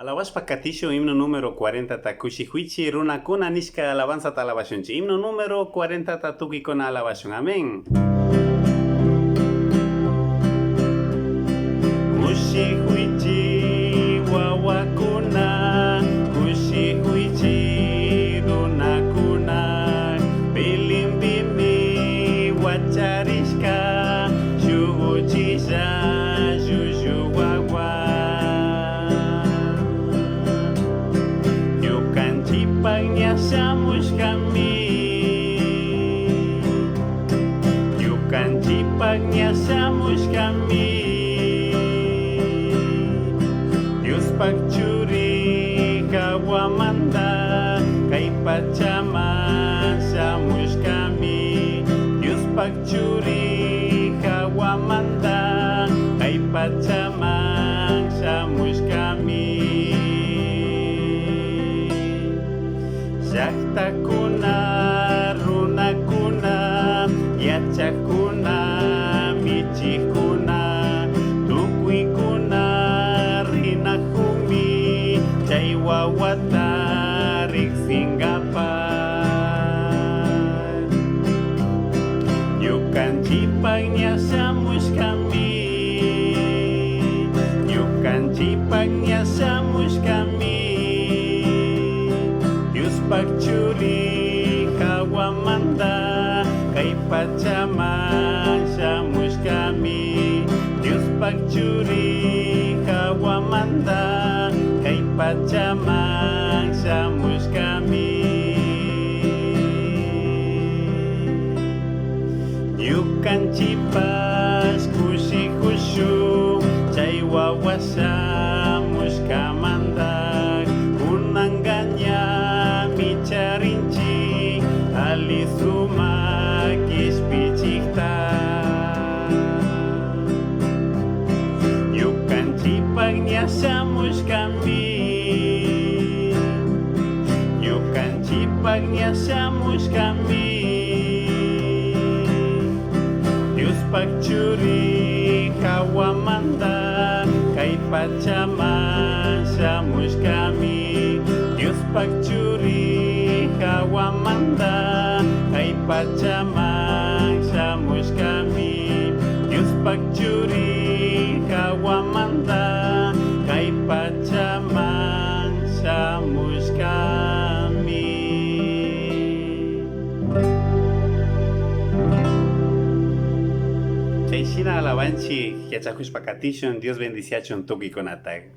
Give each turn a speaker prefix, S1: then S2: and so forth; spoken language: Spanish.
S1: Alabashpa Katisho, himno número 40 Takushihuichi, Runa Kuna Nishka Alabanza Talabashunchi. Himno número 40 Tatuki con Alabashun. Amén. Kushihuichi, Wawakuna, Kushihuichi, Runa Kuna, Bilimbimi, Wacharishka, Shuguchisha. Pagniasamos kami, Yukan pagniasamos kami, Dios pagcuri kawamanda, kay pachamasamos kami, Dios pagcuri kawamanda, kay pachamasamos kami. Shakta kuna, runa kuna, yacha kuna, michi kuna, tukui kuna, rina kumi, chaiwawata, riksingapa. Yukan pagniasamos kami, Yukan pagniasamos kami. Pagcuri kawamanda, kay pachamasamos kami. Dios pagcuri kawamanda, kay pachamasamos kami. Yukan chipas kushi-kushu, chay wawasamos kamanda, kunangganya Charinci alisuma kispicikta Yukan pagniasamos kami Yukan pagniasamos kami Dios pagcuri kawamanda kay pachamasamos kami Dios pagcuri kawamanda kay pachamasamos kami Dios pagcuri kawamanda kay pachamasamos kami. Chaishina alabanchi yachakushpa katishon Dios bendiciachon tuki con atag.